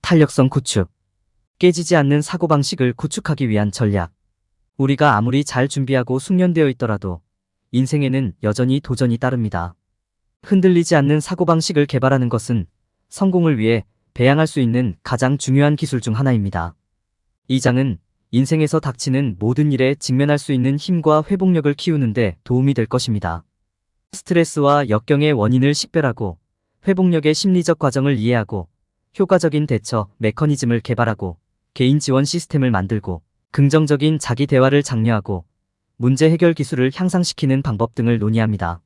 탄력성 구축. 깨지지 않는 사고방식을 구축하기 위한 전략. 우리가 아무리 잘 준비하고 숙련되어 있더라도 인생에는 여전히 도전이 따릅니다. 흔들리지 않는 사고방식을 개발하는 것은 성공을 위해 배양할 수 있는 가장 중요한 기술 중 하나입니다. 이 장은 인생에서 닥치는 모든 일에 직면할 수 있는 힘과 회복력을 키우는 데 도움이 될 것입니다. 스트레스와 역경의 원인을 식별하고 회복력의 심리적 과정을 이해하고 효과적인 대처 메커니즘을 개발하고 개인 지원 시스템을 만들고 긍정적인 자기 대화를 장려하고 문제 해결 기술을 향상시키는 방법 등을 논의합니다.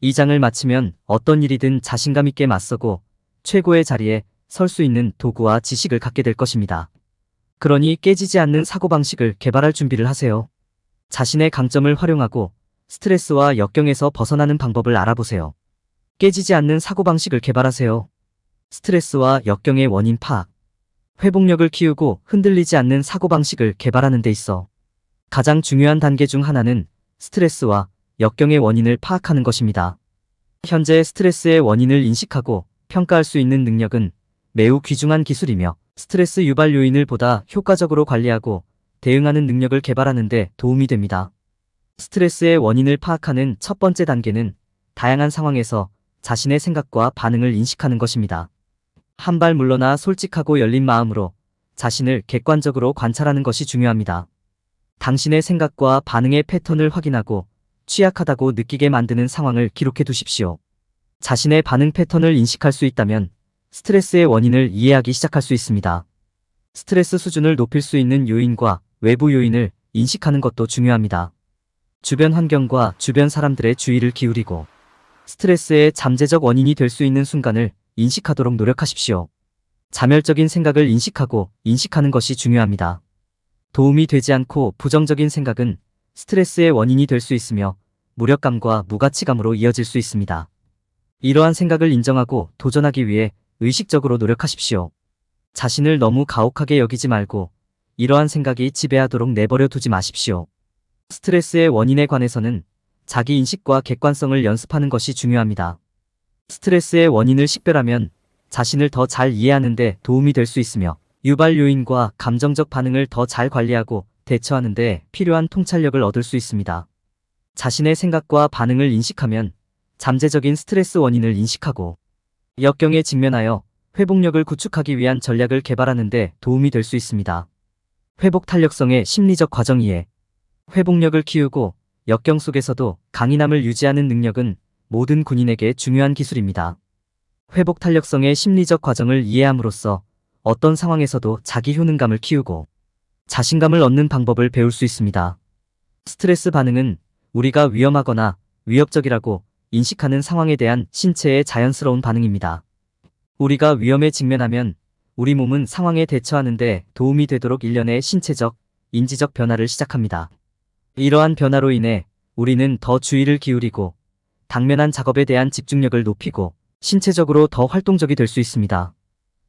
이 장을 마치면 어떤 일이든 자신감 있게 맞서고 최고의 자리에 설 수 있는 도구와 지식을 갖게 될 것입니다. 그러니 깨지지 않는 사고방식을 개발할 준비를 하세요. 자신의 강점을 활용하고 스트레스와 역경에서 벗어나는 방법을 알아보세요. 깨지지 않는 사고방식을 개발하세요. 스트레스와 역경의 원인 파악. 회복력을 키우고 흔들리지 않는 사고방식을 개발하는 데 있어 가장 중요한 단계 중 하나는 스트레스와 역경의 원인을 파악하는 것입니다. 현재 스트레스의 원인을 인식하고 평가할 수 있는 능력은 매우 귀중한 기술이며 스트레스 유발 요인을 보다 효과적으로 관리하고 대응하는 능력을 개발하는 데 도움이 됩니다. 스트레스의 원인을 파악하는 첫 번째 단계는 다양한 상황에서 자신의 생각과 반응을 인식하는 것입니다. 한 발 물러나 솔직하고 열린 마음으로 자신을 객관적으로 관찰하는 것이 중요합니다. 당신의 생각과 반응의 패턴을 확인하고 취약하다고 느끼게 만드는 상황을 기록해 두십시오. 자신의 반응 패턴을 인식할 수 있다면 스트레스의 원인을 이해하기 시작할 수 있습니다. 스트레스 수준을 높일 수 있는 요인과 외부 요인을 인식하는 것도 중요합니다. 주변 환경과 주변 사람들의 주의를 기울이고 스트레스의 잠재적 원인이 될 수 있는 순간을 인식하도록 노력하십시오. 자멸적인 생각을 인식하고 인식하는 것이 중요합니다. 도움이 되지 않고 부정적인 생각은 스트레스의 원인이 될 수 있으며 무력감과 무가치감으로 이어질 수 있습니다. 이러한 생각을 인정하고 도전하기 위해 의식적으로 노력하십시오. 자신을 너무 가혹하게 여기지 말고 이러한 생각이 지배하도록 내버려 두지 마십시오. 스트레스의 원인에 관해서는 자기 인식과 객관성을 연습하는 것이 중요합니다. 스트레스의 원인을 식별하면 자신을 더 잘 이해하는 데 도움이 될 수 있으며 유발 요인과 감정적 반응을 더 잘 관리하고 대처하는 데 필요한 통찰력을 얻을 수 있습니다. 자신의 생각과 반응을 인식하면 잠재적인 스트레스 원인을 인식하고 역경에 직면하여 회복력을 구축하기 위한 전략을 개발하는 데 도움이 될 수 있습니다. 회복 탄력성의 심리적 과정 이해. 회복력을 키우고 역경 속에서도 강인함을 유지하는 능력은 모든 군인에게 중요한 기술입니다. 회복 탄력성의 심리적 과정을 이해함으로써 어떤 상황에서도 자기 효능감을 키우고 자신감을 얻는 방법을 배울 수 있습니다. 스트레스 반응은 우리가 위험하거나 위협적이라고 인식하는 상황에 대한 신체의 자연스러운 반응입니다. 우리가 위험에 직면하면 우리 몸은 상황에 대처하는 데 도움이 되도록 일련의 신체적, 인지적 변화를 시작합니다. 이러한 변화로 인해 우리는 더 주의를 기울이고 당면한 작업에 대한 집중력을 높이고 신체적으로 더 활동적이 될 수 있습니다.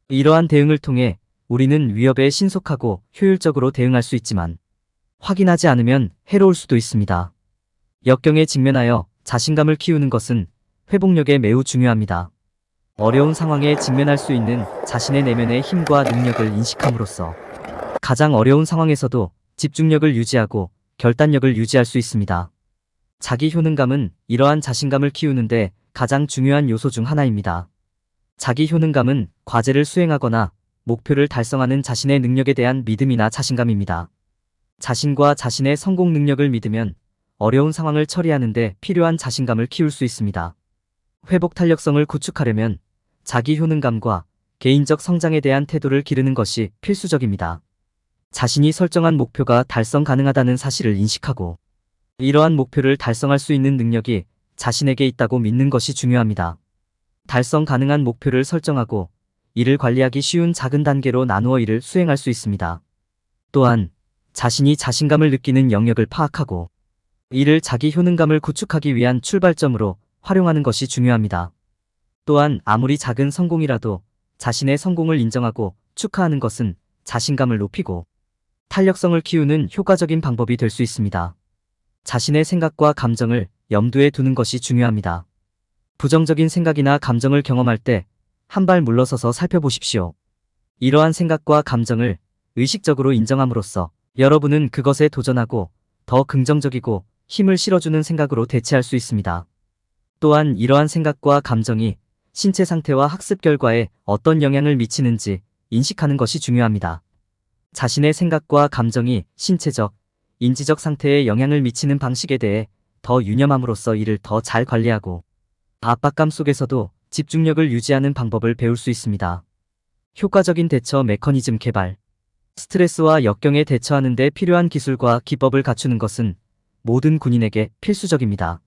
이러한 대응을 통해 우리는 위협에 신속하고 효율적으로 대응할 수 있지만 확인하지 않으면 해로울 수도 있습니다. 역경에 직면하여 자신감을 키우는 것은 회복력에 매우 중요합니다. 어려운 상황에 직면할 수 있는 자신의 내면의 힘과 능력을 인식함으로써 가장 어려운 상황에서도 집중력을 유지하고 결단력을 유지할 수 있습니다. 자기 효능감은 이러한 자신감을 키우는데 가장 중요한 요소 중 하나입니다. 자기 효능감은 과제를 수행하거나 목표를 달성하는 자신의 능력에 대한 믿음이나 자신감입니다. 자신과 자신의 성공 능력을 믿으면 어려운 상황을 처리하는 데 필요한 자신감을 키울 수 있습니다. 회복 탄력성을 구축하려면 자기 효능감과 개인적 성장에 대한 태도를 기르는 것이 필수적입니다. 자신이 설정한 목표가 달성 가능하다는 사실을 인식하고 이러한 목표를 달성할 수 있는 능력이 자신에게 있다고 믿는 것이 중요합니다. 달성 가능한 목표를 설정하고 이를 관리하기 쉬운 작은 단계로 나누어 이를 수행할 수 있습니다. 또한 자신이 자신감을 느끼는 영역을 파악하고 이를 자기 효능감을 구축하기 위한 출발점으로 활용하는 것이 중요합니다. 또한 아무리 작은 성공이라도 자신의 성공을 인정하고 축하하는 것은 자신감을 높이고 탄력성을 키우는 효과적인 방법이 될 수 있습니다. 자신의 생각과 감정을 염두에 두는 것이 중요합니다. 부정적인 생각이나 감정을 경험할 때 한 발 물러서서 살펴보십시오. 이러한 생각과 감정을 의식적으로 인정함으로써 여러분은 그것에 도전하고 더 긍정적이고 힘을 실어주는 생각으로 대체할 수 있습니다. 또한 이러한 생각과 감정이 신체 상태와 학습 결과에 어떤 영향을 미치는지 인식하는 것이 중요합니다. 자신의 생각과 감정이 신체적, 인지적 상태에 영향을 미치는 방식에 대해 더 유념함으로써 이를 더 잘 관리하고 압박감 속에서도 집중력을 유지하는 방법을 배울 수 있습니다. 효과적인 대처 메커니즘 개발. 스트레스와 역경에 대처하는 데 필요한 기술과 기법을 갖추는 것은 모든 군인에게 필수적입니다.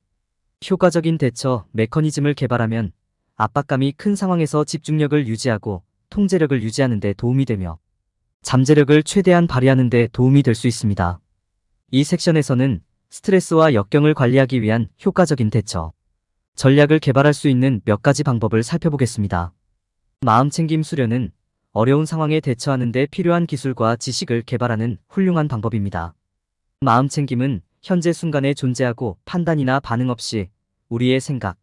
효과적인 대처 메커니즘을 개발하면 압박감이 큰 상황에서 집중력을 유지하고 통제력을 유지하는 데 도움이 되며 잠재력을 최대한 발휘하는 데 도움이 될 수 있습니다. 이 섹션에서는 스트레스와 역경을 관리하기 위한 효과적인 대처 전략을 개발할 수 있는 몇 가지 방법을 살펴보겠습니다. 마음챙김 수련은 어려운 상황에 대처하는 데 필요한 기술과 지식을 개발하는 훌륭한 방법입니다. 마음챙김은 현재 순간에 존재하고 판단이나 반응 없이 우리의 생각,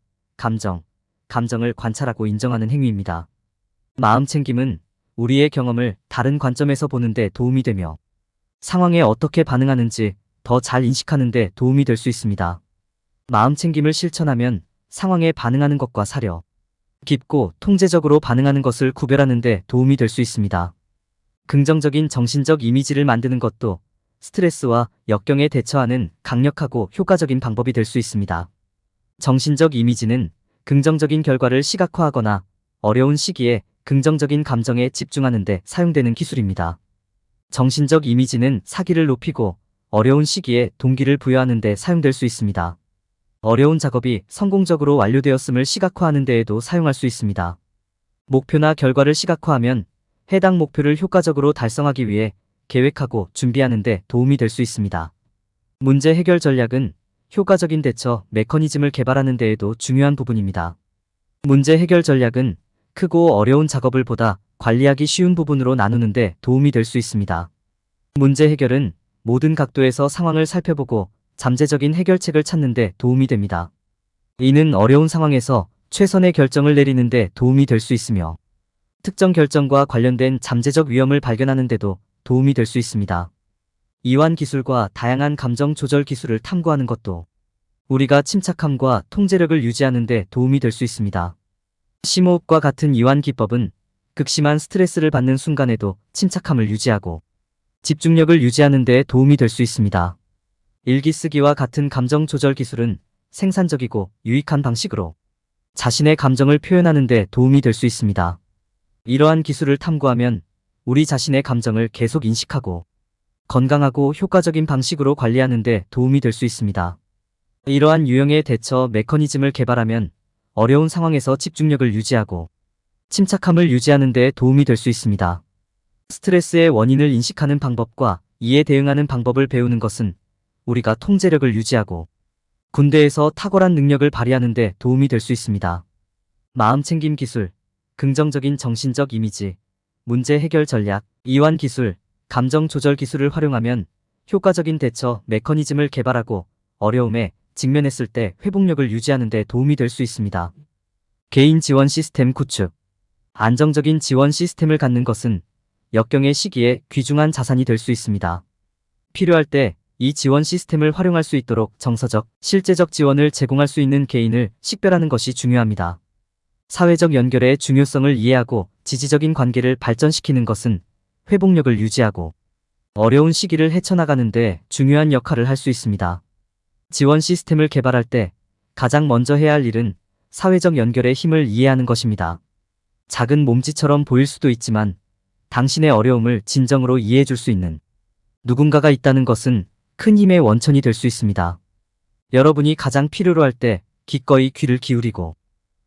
감정을 관찰하고 인정하는 행위입니다. 마음챙김은 우리의 경험을 다른 관점에서 보는 데 도움이 되며 상황에 어떻게 반응하는지 더 잘 인식하는 데 도움이 될 수 있습니다. 마음챙김을 실천하면 상황에 반응하는 것과 사려, 깊고 통제적으로 반응하는 것을 구별하는 데 도움이 될 수 있습니다. 긍정적인 정신적 이미지를 만드는 것도 스트레스와 역경에 대처하는 강력하고 효과적인 방법이 될 수 있습니다. 정신적 이미지는 긍정적인 결과를 시각화하거나 어려운 시기에 긍정적인 감정에 집중하는 데 사용되는 기술입니다. 정신적 이미지는 사기를 높이고 어려운 시기에 동기를 부여하는 데 사용될 수 있습니다. 어려운 작업이 성공적으로 완료되었음을 시각화하는 데에도 사용할 수 있습니다. 목표나 결과를 시각화하면 해당 목표를 효과적으로 달성하기 위해 계획하고 준비하는 데 도움이 될 수 있습니다. 문제 해결 전략은 효과적인 대처 메커니즘을 개발하는 데에도 중요한 부분입니다. 문제 해결 전략은 크고 어려운 작업을 보다 관리하기 쉬운 부분으로 나누는 데 도움이 될 수 있습니다. 문제 해결은 모든 각도에서 상황을 살펴보고 잠재적인 해결책을 찾는 데 도움이 됩니다. 이는 어려운 상황에서 최선의 결정을 내리는 데 도움이 될 수 있으며 특정 결정과 관련된 잠재적 위험을 발견하는 데도 도움이 될 수 있습니다. 이완 기술과 다양한 감정 조절 기술을 탐구하는 것도 우리가 침착함과 통제력을 유지하는 데 도움이 될 수 있습니다. 심호흡과 같은 이완 기법은 극심한 스트레스를 받는 순간에도 침착함을 유지하고 집중력을 유지하는 데 도움이 될 수 있습니다. 일기 쓰기와 같은 감정 조절 기술은 생산적이고 유익한 방식으로 자신의 감정을 표현하는 데 도움이 될 수 있습니다. 이러한 기술을 탐구하면 우리 자신의 감정을 계속 인식하고 건강하고 효과적인 방식으로 관리하는 데 도움이 될 수 있습니다. 이러한 유형의 대처 메커니즘을 개발하면 어려운 상황에서 집중력을 유지하고 침착함을 유지하는 데 도움이 될 수 있습니다. 스트레스의 원인을 인식하는 방법과 이에 대응하는 방법을 배우는 것은 우리가 통제력을 유지하고 군대에서 탁월한 능력을 발휘하는 데 도움이 될 수 있습니다. 마음챙김 기술, 긍정적인 정신적 이미지, 문제 해결 전략, 이완 기술, 감정 조절 기술을 활용하면 효과적인 대처 메커니즘을 개발하고 어려움에 직면했을 때 회복력을 유지하는 데 도움이 될 수 있습니다. 개인 지원 시스템 구축. 안정적인 지원 시스템을 갖는 것은 역경의 시기에 귀중한 자산이 될 수 있습니다. 필요할 때 이 지원 시스템을 활용할 수 있도록 정서적, 실제적 지원을 제공할 수 있는 개인을 식별하는 것이 중요합니다. 사회적 연결의 중요성을 이해하고 지지적인 관계를 발전시키는 것은 회복력을 유지하고 어려운 시기를 헤쳐나가는 데 중요한 역할을 할 수 있습니다. 지원 시스템을 개발할 때 가장 먼저 해야 할 일은 사회적 연결의 힘을 이해하는 것입니다. 작은 몸짓처럼 보일 수도 있지만 당신의 어려움을 진정으로 이해해 줄 수 있는 누군가가 있다는 것은 큰 힘의 원천이 될 수 있습니다. 여러분이 가장 필요로 할 때 기꺼이 귀를 기울이고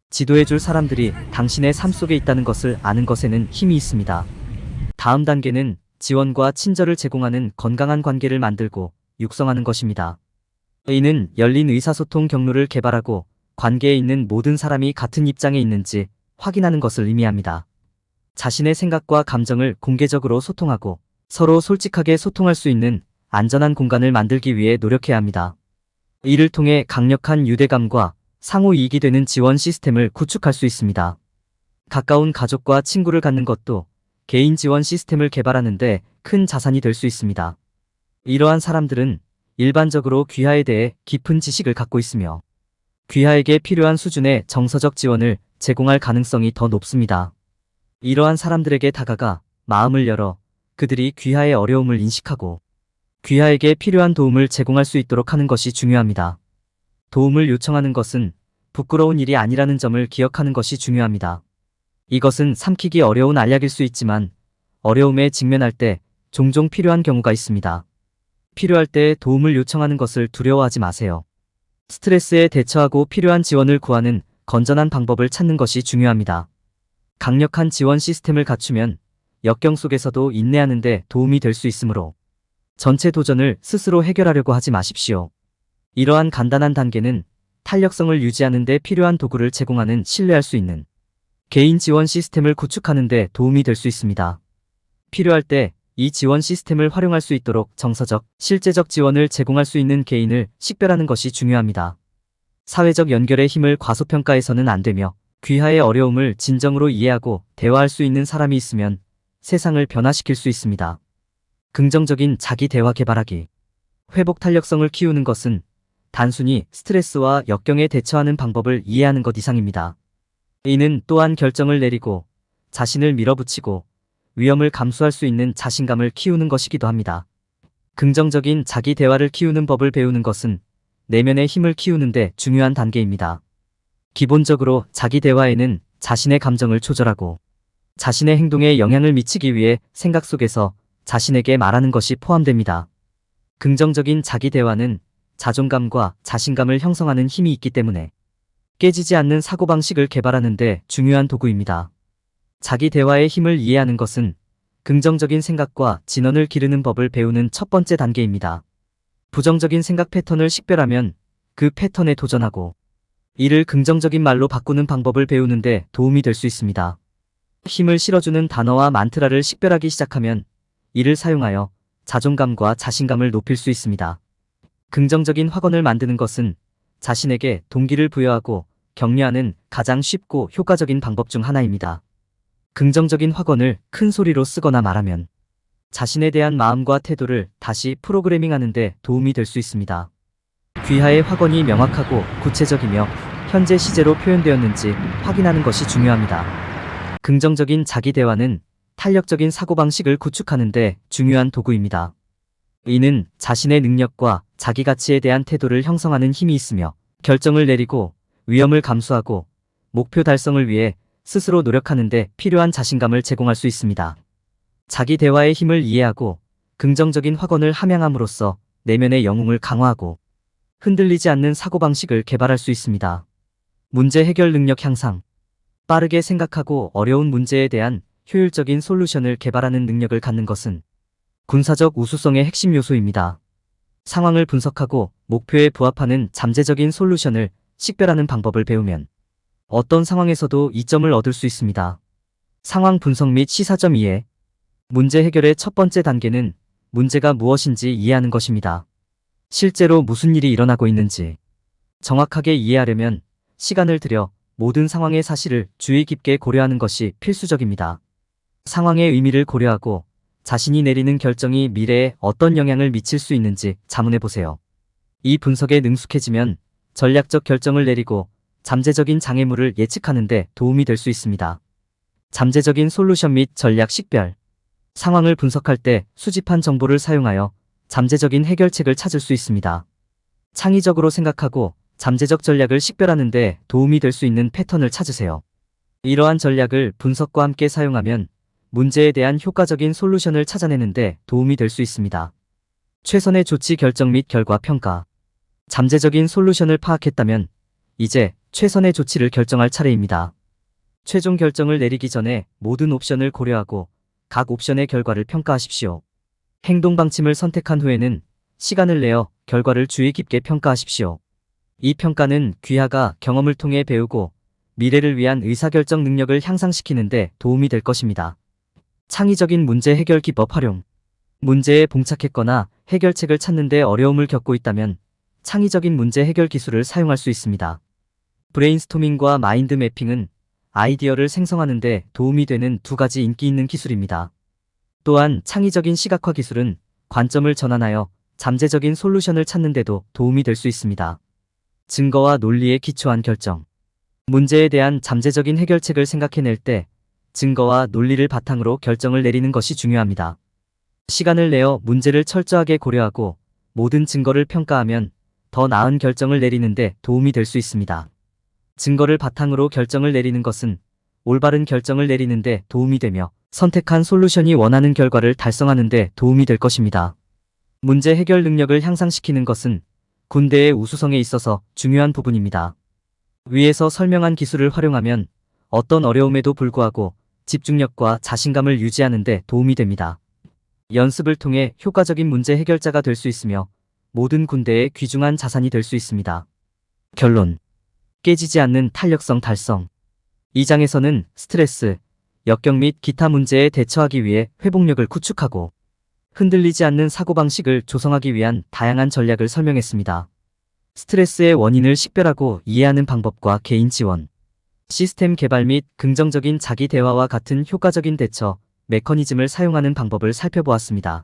지도해 줄 사람들이 당신의 삶 속에 있다는 것을 아는 것에는 힘이 있습니다. 다음 단계는 지원과 친절을 제공하는 건강한 관계를 만들고 육성하는 것입니다. 이는 열린 의사소통 경로를 개발하고 관계에 있는 모든 사람이 같은 입장에 있는지 확인하는 것을 의미합니다. 자신의 생각과 감정을 공개적으로 소통하고 서로 솔직하게 소통할 수 있는 안전한 공간을 만들기 위해 노력해야 합니다. 이를 통해 강력한 유대감과 상호 이익이 되는 지원 시스템을 구축할 수 있습니다. 가까운 가족과 친구를 갖는 것도 개인 지원 시스템을 개발하는데 큰 자산이 될 수 있습니다. 이러한 사람들은 일반적으로 귀하에 대해 깊은 지식을 갖고 있으며 귀하에게 필요한 수준의 정서적 지원을 제공할 가능성이 더 높습니다. 이러한 사람들에게 다가가 마음을 열어 그들이 귀하의 어려움을 인식하고 귀하에게 필요한 도움을 제공할 수 있도록 하는 것이 중요합니다. 도움을 요청하는 것은 부끄러운 일이 아니라는 점을 기억하는 것이 중요합니다. 이것은 삼키기 어려운 알약일 수 있지만 어려움에 직면할 때 종종 필요한 경우가 있습니다. 필요할 때 도움을 요청하는 것을 두려워하지 마세요. 스트레스에 대처하고 필요한 지원을 구하는 건전한 방법을 찾는 것이 중요합니다. 강력한 지원 시스템을 갖추면 역경 속에서도 인내하는 데 도움이 될 수 있으므로 전체 도전을 스스로 해결하려고 하지 마십시오. 이러한 간단한 단계는 탄력성을 유지하는 데 필요한 도구를 제공하는 신뢰할 수 있는 개인 지원 시스템을 구축하는 데 도움이 될 수 있습니다. 필요할 때 이 지원 시스템을 활용할 수 있도록 정서적, 실제적 지원을 제공할 수 있는 개인을 식별하는 것이 중요합니다. 사회적 연결의 힘을 과소평가해서는 안 되며 귀하의 어려움을 진정으로 이해하고 대화할 수 있는 사람이 있으면 세상을 변화시킬 수 있습니다. 긍정적인 자기 대화 개발하기. 회복 탄력성을 키우는 것은 단순히 스트레스와 역경에 대처하는 방법을 이해하는 것 이상입니다. 이는 또한 결정을 내리고 자신을 밀어붙이고 위험을 감수할 수 있는 자신감을 키우는 것이기도 합니다. 긍정적인 자기 대화를 키우는 법을 배우는 것은 내면의 힘을 키우는 데 중요한 단계입니다. 기본적으로 자기 대화에는 자신의 감정을 조절하고 자신의 행동에 영향을 미치기 위해 생각 속에서 자신에게 말하는 것이 포함됩니다. 긍정적인 자기 대화는 자존감과 자신감을 형성하는 힘이 있기 때문에 깨지지 않는 사고방식을 개발하는 데 중요한 도구입니다. 자기 대화의 힘을 이해하는 것은 긍정적인 생각과 진언을 기르는 법을 배우는 첫 번째 단계입니다. 부정적인 생각 패턴을 식별하면 그 패턴에 도전하고 이를 긍정적인 말로 바꾸는 방법을 배우는 데 도움이 될 수 있습니다. 힘을 실어주는 단어와 만트라를 식별하기 시작하면 이를 사용하여 자존감과 자신감을 높일 수 있습니다. 긍정적인 확언을 만드는 것은 자신에게 동기를 부여하고 격려하는 가장 쉽고 효과적인 방법 중 하나입니다. 긍정적인 확언을 큰 소리로 쓰거나 말하면 자신에 대한 마음과 태도를 다시 프로그래밍하는 데 도움이 될 수 있습니다. 귀하의 확언이 명확하고 구체적이며 현재 시제로 표현되었는지 확인하는 것이 중요합니다. 긍정적인 자기 대화는 탄력적인 사고방식을 구축하는 데 중요한 도구입니다. 이는 자신의 능력과 자기 가치에 대한 태도를 형성하는 힘이 있으며 결정을 내리고 위험을 감수하고 목표 달성을 위해 스스로 노력하는 데 필요한 자신감을 제공할 수 있습니다. 자기 대화의 힘을 이해하고 긍정적인 확언을 함양함으로써 내면의 영웅을 강화하고 흔들리지 않는 사고방식을 개발할 수 있습니다. 문제 해결 능력 향상. 빠르게 생각하고 어려운 문제에 대한 효율적인 솔루션을 개발하는 능력을 갖는 것은 군사적 우수성의 핵심 요소입니다. 상황을 분석하고 목표에 부합하는 잠재적인 솔루션을 식별하는 방법을 배우면 어떤 상황에서도 이점을 얻을 수 있습니다. 상황 분석 및 시사점 이해. 문제 해결의 첫 번째 단계는 문제가 무엇인지 이해하는 것입니다. 실제로 무슨 일이 일어나고 있는지 정확하게 이해하려면 시간을 들여 모든 상황의 사실을 주의 깊게 고려하는 것이 필수적입니다. 상황의 의미를 고려하고 자신이 내리는 결정이 미래에 어떤 영향을 미칠 수 있는지 자문해 보세요. 이 분석에 능숙해지면 전략적 결정을 내리고 잠재적인 장애물을 예측하는 데 도움이 될 수 있습니다. 잠재적인 솔루션 및 전략 식별. 상황을 분석할 때 수집한 정보를 사용하여 잠재적인 해결책을 찾을 수 있습니다. 창의적으로 생각하고 잠재적 전략을 식별하는 데 도움이 될 수 있는 패턴을 찾으세요. 이러한 전략을 분석과 함께 사용하면 문제에 대한 효과적인 솔루션을 찾아내는 데 도움이 될 수 있습니다. 최선의 조치 결정 및 결과 평가. 잠재적인 솔루션을 파악했다면 이제 최선의 조치를 결정할 차례입니다. 최종 결정을 내리기 전에 모든 옵션을 고려하고 각 옵션의 결과를 평가하십시오. 행동 방침을 선택한 후에는 시간을 내어 결과를 주의 깊게 평가하십시오. 이 평가는 귀하가 경험을 통해 배우고 미래를 위한 의사결정 능력을 향상시키는 데 도움이 될 것입니다. 창의적인 문제 해결 기법 활용. 문제에 봉착했거나 해결책을 찾는 데 어려움을 겪고 있다면 창의적인 문제 해결 기술을 사용할 수 있습니다. 브레인스토밍과 마인드 매핑은 아이디어를 생성하는 데 도움이 되는 두 가지 인기 있는 기술입니다. 또한 창의적인 시각화 기술은 관점을 전환하여 잠재적인 솔루션을 찾는 데도 도움이 될 수 있습니다. 증거와 논리에 기초한 결정. 문제에 대한 잠재적인 해결책을 생각해낼 때 증거와 논리를 바탕으로 결정을 내리는 것이 중요합니다. 시간을 내어 문제를 철저하게 고려하고 모든 증거를 평가하면 더 나은 결정을 내리는데 도움이 될 수 있습니다. 증거를 바탕으로 결정을 내리는 것은 올바른 결정을 내리는데 도움이 되며 선택한 솔루션이 원하는 결과를 달성하는 데 도움이 될 것입니다. 문제 해결 능력을 향상시키는 것은 군대의 우수성에 있어서 중요한 부분입니다. 위에서 설명한 기술을 활용하면 어떤 어려움에도 불구하고 집중력과 자신감을 유지하는 데 도움이 됩니다. 연습을 통해 효과적인 문제 해결자가 될 수 있으며 모든 군대의 귀중한 자산이 될 수 있습니다. 결론. 깨지지 않는 탄력성 달성. 이 장에서는 스트레스, 역경 및 기타 문제에 대처하기 위해 회복력을 구축하고 흔들리지 않는 사고방식을 조성하기 위한 다양한 전략을 설명했습니다. 스트레스의 원인을 식별하고 이해하는 방법과 개인 지원, 시스템 개발 및 긍정적인 자기 대화와 같은 효과적인 대처 메커니즘을 사용하는 방법을 살펴보았습니다.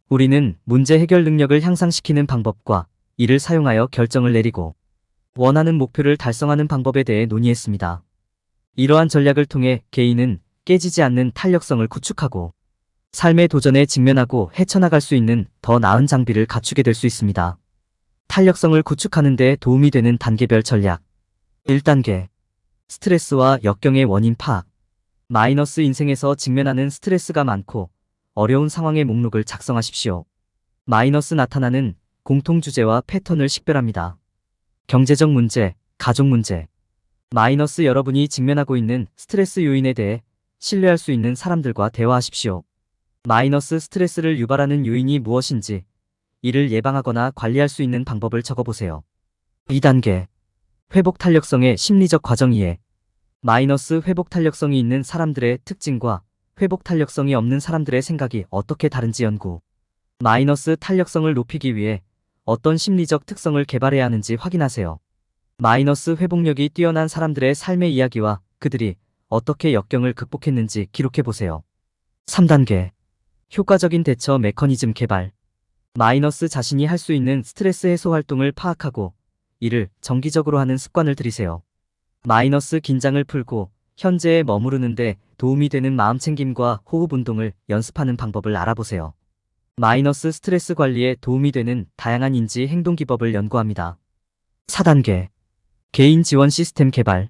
우리는 문제 해결 능력을 향상시키는 방법과 이를 사용하여 결정을 내리고 원하는 목표를 달성하는 방법에 대해 논의했습니다. 이러한 전략을 통해 개인은 깨지지 않는 탄력성을 구축하고 삶의 도전에 직면하고 헤쳐나갈 수 있는 더 나은 장비를 갖추게 될 수 있습니다. 탄력성을 구축하는 데 도움이 되는 단계별 전략. 1단계. 스트레스와 역경의 원인 파악. 마이너스 인생에서 직면하는 스트레스가 많고 어려운 상황의 목록을 작성하십시오. 마이너스 나타나는 공통 주제와 패턴을 식별합니다. 경제적 문제, 가족 문제. 마이너스 여러분이 직면하고 있는 스트레스 요인에 대해 신뢰할 수 있는 사람들과 대화하십시오. 마이너스 스트레스를 유발하는 요인이 무엇인지 이를 예방하거나 관리할 수 있는 방법을 적어보세요. 2단계. 회복 탄력성의 심리적 과정 이해. 마이너스 회복 탄력성이 있는 사람들의 특징과 회복 탄력성이 없는 사람들의 생각이 어떻게 다른지 연구. 마이너스 탄력성을 높이기 위해 어떤 심리적 특성을 개발해야 하는지 확인하세요. 마이너스 회복력이 뛰어난 사람들의 삶의 이야기와 그들이 어떻게 역경을 극복했는지 기록해보세요. 3단계. 효과적인 대처 메커니즘 개발. 마이너스 자신이 할 수 있는 스트레스 해소 활동을 파악하고 이를 정기적으로 하는 습관을 들이세요. 마이너스 긴장을 풀고 현재에 머무르는데 도움이 되는 마음챙김과 호흡 운동을 연습하는 방법을 알아보세요. 마이너스 스트레스 관리에 도움이 되는 다양한 인지 행동 기법을 연구합니다. 4단계. 개인 지원 시스템 개발.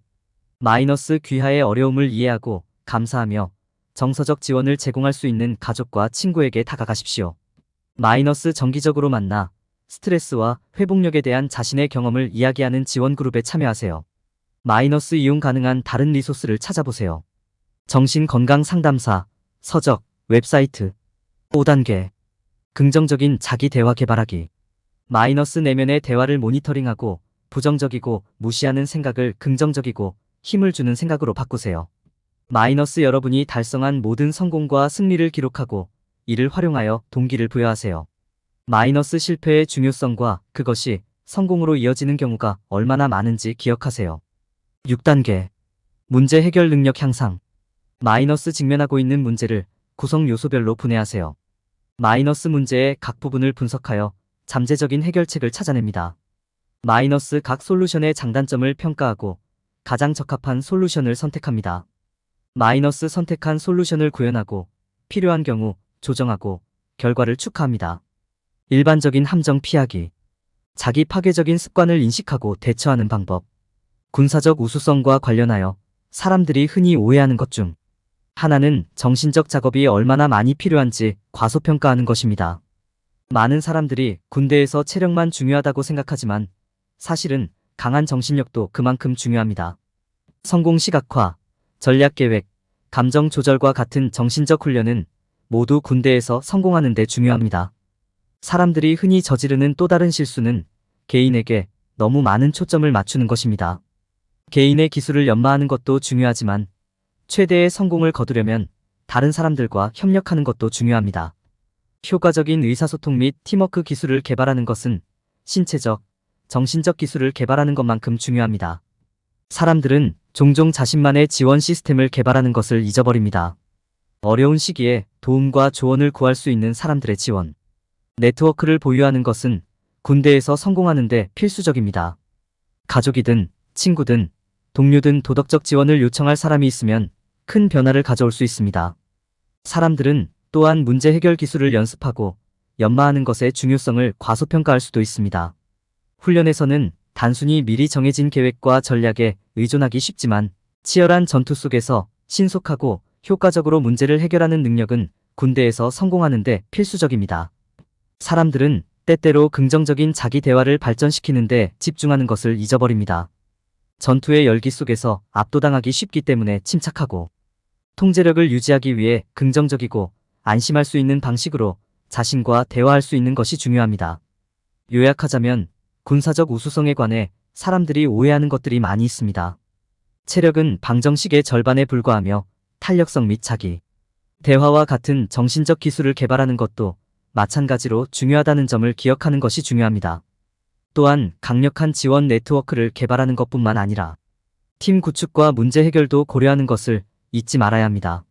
마이너스 귀하의 어려움을 이해하고 감사하며 정서적 지원을 제공할 수 있는 가족과 친구에게 다가가십시오. 마이너스 정기적으로 만나 스트레스와 회복력에 대한 자신의 경험을 이야기하는 지원 그룹에 참여하세요. 마이너스 이용 가능한 다른 리소스를 찾아보세요. 정신건강 상담사, 서적, 웹사이트. 5단계. 긍정적인 자기 대화 개발하기. 마이너스 내면의 대화를 모니터링하고 부정적이고 무시하는 생각을 긍정적이고 힘을 주는 생각으로 바꾸세요. 마이너스 여러분이 달성한 모든 성공과 승리를 기록하고 이를 활용하여 동기를 부여하세요. 마이너스 실패의 중요성과 그것이 성공으로 이어지는 경우가 얼마나 많은지 기억하세요. 6단계. 문제 해결 능력 향상. 마이너스 직면하고 있는 문제를 구성 요소별로 분해하세요. 마이너스 문제의 각 부분을 분석하여 잠재적인 해결책을 찾아냅니다. 마이너스 각 솔루션의 장단점을 평가하고 가장 적합한 솔루션을 선택합니다. 마이너스 선택한 솔루션을 구현하고 필요한 경우 조정하고 결과를 축하합니다. 일반적인 함정 피하기. 자기 파괴적인 습관을 인식하고 대처하는 방법. 군사적 우수성과 관련하여 사람들이 흔히 오해하는 것 중 하나는 정신적 작업이 얼마나 많이 필요한지 과소평가하는 것입니다. 많은 사람들이 군대에서 체력만 중요하다고 생각하지만 사실은 강한 정신력도 그만큼 중요합니다. 성공 시각화, 전략 계획, 감정 조절과 같은 정신적 훈련은 모두 군대에서 성공하는 데 중요합니다. 사람들이 흔히 저지르는 또 다른 실수는 개인에게 너무 많은 초점을 맞추는 것입니다. 개인의 기술을 연마하는 것도 중요하지만 최대의 성공을 거두려면 다른 사람들과 협력하는 것도 중요합니다. 효과적인 의사소통 및 팀워크 기술을 개발하는 것은 신체적, 정신적 기술을 개발하는 것만큼 중요합니다. 사람들은 종종 자신만의 지원 시스템을 개발하는 것을 잊어버립니다. 어려운 시기에 도움과 조언을 구할 수 있는 사람들의 지원. 네트워크를 보유하는 것은 군대에서 성공하는데 필수적입니다. 가족이든 친구든 동료든 도덕적 지원을 요청할 사람이 있으면 큰 변화를 가져올 수 있습니다. 사람들은 또한 문제 해결 기술을 연습하고 연마하는 것의 중요성을 과소평가할 수도 있습니다. 훈련에서는 단순히 미리 정해진 계획과 전략에 의존하기 쉽지만 치열한 전투 속에서 신속하고 효과적으로 문제를 해결하는 능력은 군대에서 성공하는 데 필수적입니다. 사람들은 때때로 긍정적인 자기 대화를 발전시키는 데 집중하는 것을 잊어버립니다. 전투의 열기 속에서 압도당하기 쉽기 때문에 침착하고 통제력을 유지하기 위해 긍정적이고 안심할 수 있는 방식으로 자신과 대화할 수 있는 것이 중요합니다. 요약하자면 군사적 우수성에 관해 사람들이 오해하는 것들이 많이 있습니다. 체력은 방정식의 절반에 불과하며 탄력성 및 자기 대화와 같은 정신적 기술을 개발하는 것도 마찬가지로 중요하다는 점을 기억하는 것이 중요합니다. 또한 강력한 지원 네트워크를 개발하는 것뿐만 아니라 팀 구축과 문제 해결도 고려하는 것을 잊지 말아야 합니다.